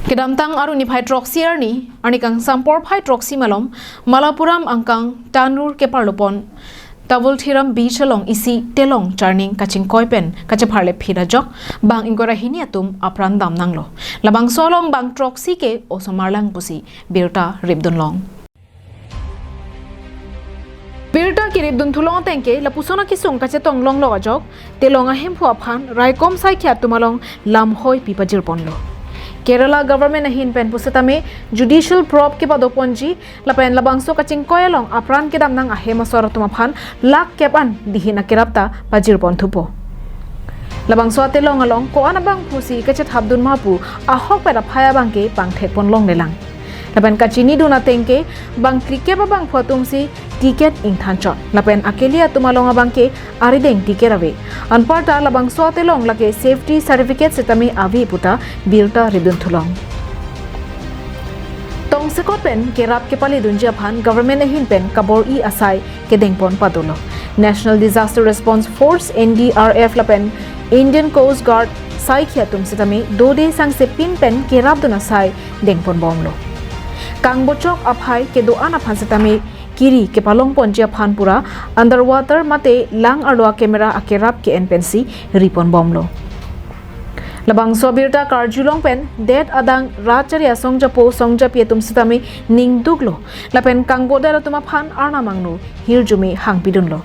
Kedam tang aruni hydroxy arni anikang sampor hydroxy malom Malapuram angkang tanur keparlopon Tawul thiram beach along isi telong charning kachingkoi pen kachapharle ajok bang Ingkoi Hini atum apran dam nanglo labang solong bang troxy ke osomarlang pusi birta ribdun long birta ki ribdun thulong tengke lapusona ki sung kachetong long lo ajok telong ahem phu aphan raikom sai khya tumalong lam hoi pipajir ponlo Kerela government ahin pen pusatame judicial probe ke padoponji lapen labangso kachingkoi along apran kedam nang ahema soratuma phan lak kepan dihina kerapta pajir pon thupo labangso telong along ko anabang pusi kachet habdun mapu ahok pera phaya bangke pangthet pon long lelang lapen kachini duna tengke bang krike ba bang photumsi ticket ingthan chot lapen akelia tumalong abangke arideng ticket ave anparta labang so telong lake safety certificate setami avi puta birta ribdun thulong tong sekot pen kerap ke pali dunja phan government ahin pen kabor I asai kedeng pon padolo National Disaster Response Force NDRF lapen Indian Coast Guard sai khiatum setami dode sang se pin pen kerap duna sai dengpon bomlo Kang bocok aphai ke doan aphan setame kiri ke palong ponjia phan pura underwater mate lang arwa camera akerap ke enpensi ripon bomlo labang sobirta karjulong pen dead adang racharia songjapo songjapi tum setame ning duglo lapen kang bodara tuma phan arna mangnu hirjumi hangpidunlo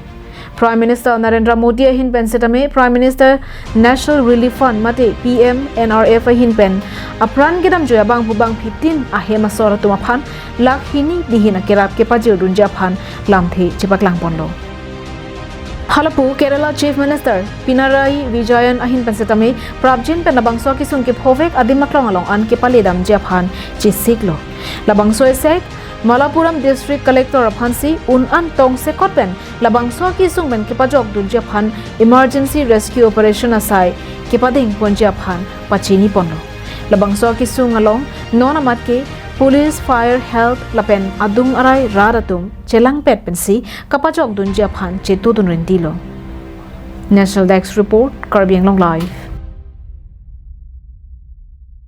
Prime Minister Narendra Modi ahin pen setame Prime Minister National Relief Fund mate PM NRF ahin pen apran gedam joya bang bubang 15 ahema sora tuma phan lak hini dihina kerap ke pajir dunja phan lamthi chipaklang ponlo Halapu Kerala Chief Minister Pinarayi Vijayan ahin pen setame prabjin pen labangso ki sungke phovek adimaklong along an ke paledam japhan chisiklo labangso esek Malapuram District Collector Aphansi an tong sekot pen labangso ki sung pen ke pajok dunja phan emergency rescue operation asai ke pading ponja phan pachini ponlo labangso ki sung along nonamat ke police fire health lapen adung arai raratum chelang pet pensi kapajok dunja phan chetu dunrindilo National Desk Report Karbiang Long Live